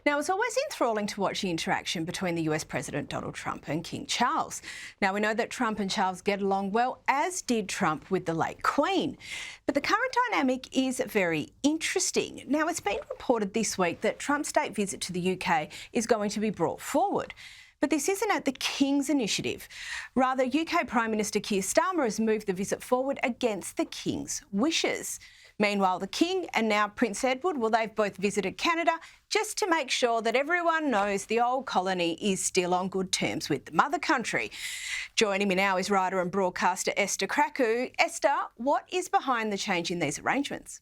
Now, it's always enthralling to watch the interaction between the US President Donald Trump and King Charles. Now, we know that Trump and Charles get along well, as did Trump with the late Queen. But the current dynamic is very interesting. Now, it's been reported this week that Trump's state visit to the UK is going to be brought forward. But this isn't at the King's initiative. Rather, UK Prime Minister Keir Starmer has moved the visit forward against the King's wishes. Meanwhile, the King and now Prince Edward, well, they've both visited Canada just to make sure that everyone knows the old colony is still on good terms with the mother country. Joining me now is writer and broadcaster Esther Krakue. Esther, what is behind the change in these arrangements?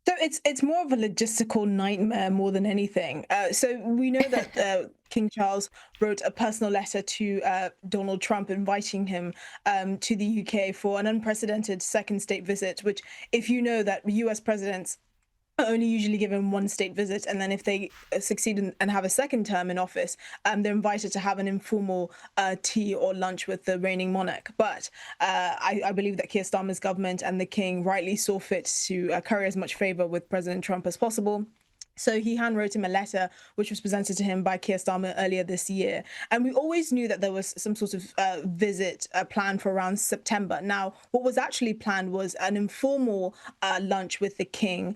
So it's more of a logistical nightmare more than anything. So we know that King Charles wrote a personal letter to Donald Trump inviting him to the UK for an unprecedented second state visit, which, if you know that US presidents are only usually given one state visit, and then if they succeed and have a second term in office, they're invited to have an informal tea or lunch with the reigning monarch. But I believe that Keir Starmer's government and the King rightly saw fit to curry as much favour with President Trump as possible. So he handwrote him a letter which was presented to him by Keir Starmer earlier this year. And we always knew that there was some sort of visit planned for around September. Now, what was actually planned was an informal lunch with the King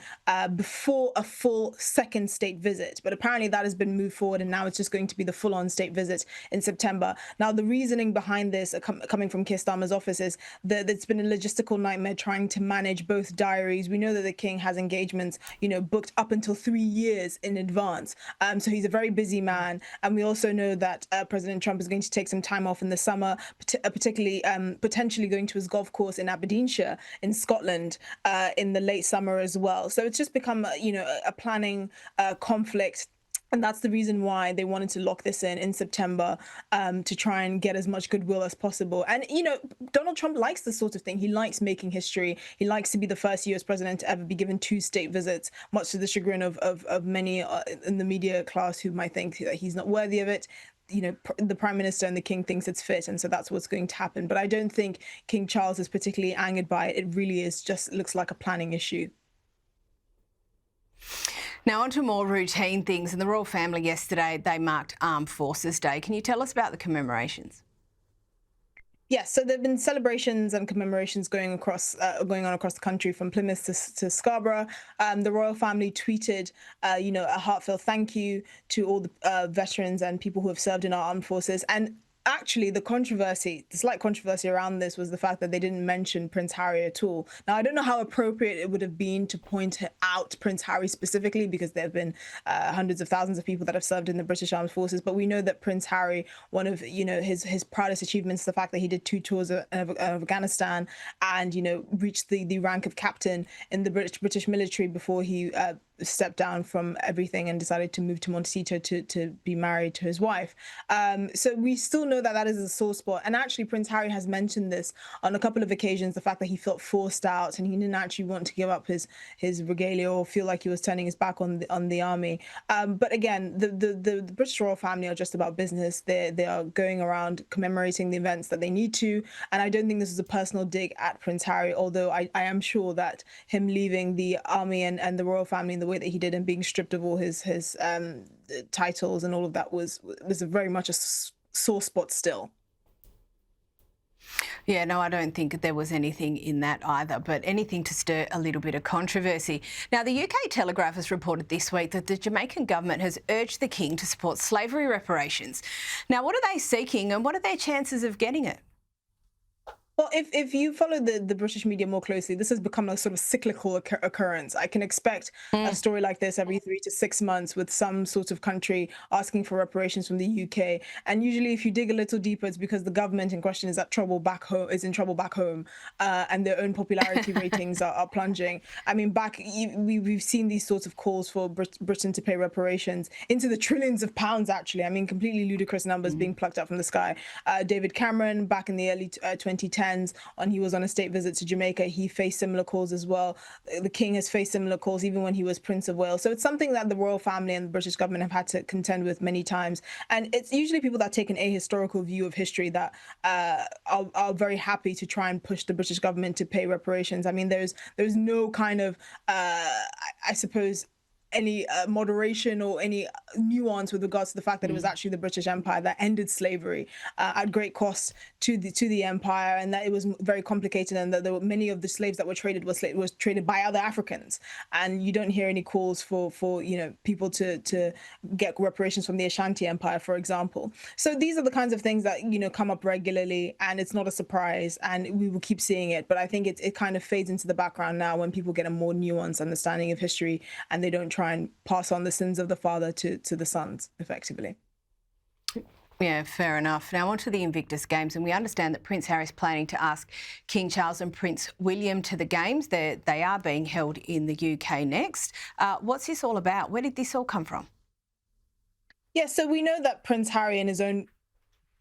before a full second state visit. But apparently that has been moved forward, and now it's just going to be the full-on state visit in September. Now, the reasoning behind this coming from Keir Starmer's office is that it's been a logistical nightmare trying to manage both diaries. We know that the King has engagements, booked up until 3 years in advance. So he's a very busy man. And we also know that President Trump is going to take some time off in the summer, particularly potentially going to his golf course in Aberdeenshire in Scotland in the late summer as well. So it's just become, a planning conflict. And that's the reason why they wanted to lock this in September to try and get as much goodwill as possible. And, Donald Trump likes this sort of thing. He likes making history. He likes to be the first US president to ever be given 2 state visits, much to the chagrin of many in the media class who might think that he's not worthy of it. The Prime Minister and the King thinks it's fit, and so that's what's going to happen. But I don't think King Charles is particularly angered by it. It really is just looks like a planning issue. Now, on to more routine things. In the royal family yesterday, they marked Armed Forces Day. Can you tell us about the commemorations? Yes, so there have been celebrations and commemorations going on across the country, from Plymouth to Scarborough. The royal family tweeted, a heartfelt thank you to all the veterans and people who have served in our armed forces. And actually, the slight controversy around this was the fact that they didn't mention Prince Harry at all. Now, I don't know how appropriate it would have been to point out Prince Harry specifically, because there have been hundreds of thousands of people that have served in the British Armed Forces. But we know that Prince Harry, one of his proudest achievements, the fact that he did 2 tours of Afghanistan and reached the rank of captain in the British military before he stepped down from everything and decided to move to Montecito to be married to his wife. So we still know that is a sore spot. And actually, Prince Harry has mentioned this on a couple of occasions, the fact that he felt forced out and he didn't actually want to give up his regalia or feel like he was turning his back on the army. But again, the British royal family are just about business. They are going around commemorating the events that they need to. And I don't think this is a personal dig at Prince Harry, although I am sure that him leaving the army and the royal family in the way that he did and being stripped of all his titles and all of that was very much a sore spot still. Yeah, no, I don't think there was anything in that either, but anything to stir a little bit of controversy. Now, the UK Telegraph has reported this week that the Jamaican government has urged the King to support slavery reparations. Now, what are they seeking and what are their chances of getting it? Well, if you follow the British media more closely, this has become a sort of cyclical occurrence. I can expect a story like this every 3 to 6 months with some sort of country asking for reparations from the UK. And usually, if you dig a little deeper, it's because the government in question is in trouble back home, and their own popularity ratings are plunging. I mean, we've seen these sorts of calls for Britain to pay reparations into the trillions of pounds. Actually, I mean, completely ludicrous numbers being plucked up from the sky. David Cameron, back in the early 2010s, when he was on a state visit to Jamaica, he faced similar calls as well. The King has faced similar calls even when he was Prince of Wales. So it's something that the royal family and the British government have had to contend with many times. And it's usually people that take an ahistorical view of history that are very happy to try and push the British government to pay reparations. I mean, there's no kind of, I suppose, any moderation or any nuance with regards to the fact that it was actually the British Empire that ended slavery at great cost to the empire, and that it was very complicated, and that there were many of the slaves that were traded was traded by other Africans. And you don't hear any calls for people to get reparations from the Ashanti Empire, for example. So these are the kinds of things that come up regularly, and it's not a surprise, and we will keep seeing it. But I think it kind of fades into the background now when people get a more nuanced understanding of history, and they don't try and pass on the sins of the father to the sons, effectively. Yeah, fair enough. Now on to the Invictus Games, and we understand that Prince Harry is planning to ask King Charles and Prince William to the Games. They are being held in the UK next. What's this all about? Where did this all come from? Yeah, so we know that Prince Harry, in his own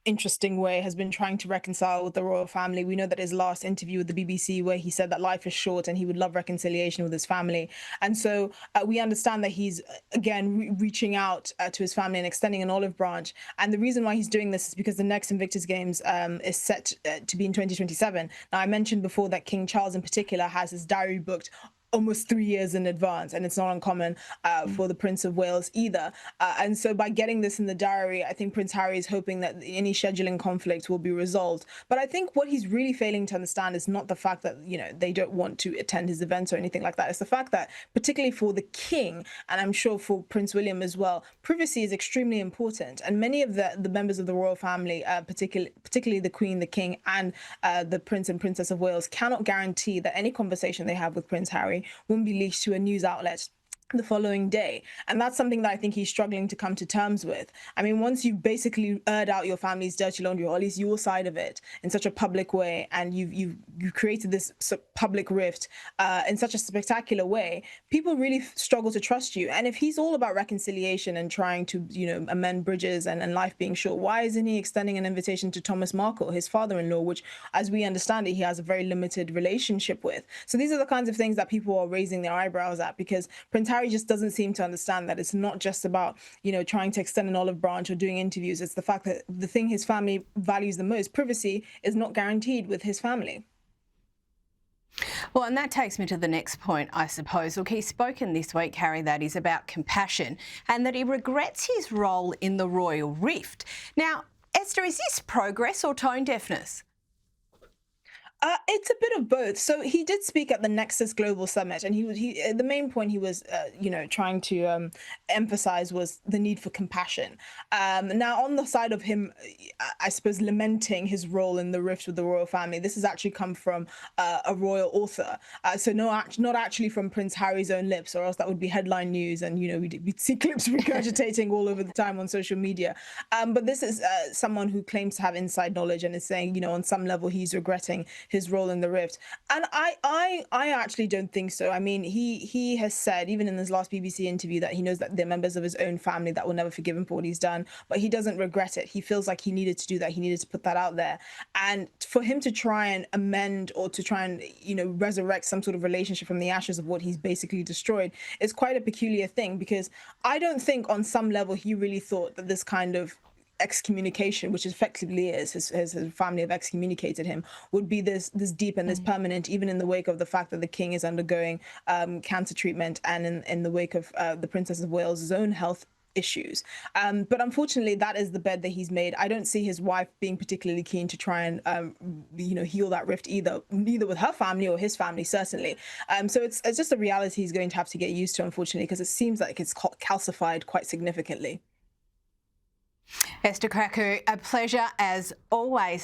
interesting way, has been trying to reconcile with the royal family. We know that his last interview with the BBC, where he said that life is short and he would love reconciliation with his family. And so we understand that he's, again, reaching out to his family and extending an olive branch. And the reason why he's doing this is because the next Invictus Games is set to be in 2027. Now, I mentioned before that King Charles in particular has his diary booked almost 3 years in advance, and it's not uncommon for the Prince of Wales either. And so by getting this in the diary, I think Prince Harry is hoping that any scheduling conflict will be resolved. But I think what he's really failing to understand is not the fact that, they don't want to attend his events or anything like that. It's the fact that, particularly for the king, and I'm sure for Prince William as well, privacy is extremely important. And many of the members of the royal family, particularly the Queen, the King, and the Prince and Princess of Wales, cannot guarantee that any conversation they have with Prince Harry won't be leaked to a news outlet the following day. And that's something that I think he's struggling to come to terms with. I mean, once you've basically aired out your family's dirty laundry, or at least your side of it, in such a public way, and you've created this public rift in such a spectacular way, people really struggle to trust you. And if he's all about reconciliation and trying to amend bridges and life being short, why isn't he extending an invitation to Thomas Markle, his father-in-law, which, as we understand it, he has a very limited relationship with? So these are the kinds of things that people are raising their eyebrows at, because Prince Harry just doesn't seem to understand that it's not just about, trying to extend an olive branch or doing interviews. It's the fact that the thing his family values the most, privacy, is not guaranteed with his family. Well, and that takes me to the next point, I suppose. Look, he's spoken this week, Harry, that is about compassion, and that he regrets his role in the royal rift. Now, Esther, is this progress or tone deafness? It's a bit of both. So he did speak at the Nexus Global Summit, and the main point he was, trying to emphasize was the need for compassion. Now, on the side of him, I suppose, lamenting his role in the rift with the royal family, this has actually come from a royal author. So not actually from Prince Harry's own lips, or else that would be headline news, and we'd see clips regurgitating all over the time on social media. But this is someone who claims to have inside knowledge, and is saying, on some level, he's regretting his role in the rift. And I actually don't think so. I mean, he has said, even in his last BBC interview, that he knows that there are members of his own family that will never forgive him for what he's done, but he doesn't regret it. He feels like he needed to do that. He needed to put that out there. And for him to try and amend, or to try and, resurrect some sort of relationship from the ashes of what he's basically destroyed, is quite a peculiar thing, because I don't think on some level he really thought that this kind of excommunication, which effectively is his family have excommunicated him, would be this deep and this permanent, even in the wake of the fact that the king is undergoing cancer treatment, and in the wake of the Princess of Wales' own health issues. But unfortunately, that is the bed that he's made. I don't see his wife being particularly keen to try and heal that rift either with her family or his family, certainly. So it's just a reality he's going to have to get used to, unfortunately, because it seems like it's calcified quite significantly. Esther Krakue, a pleasure as always.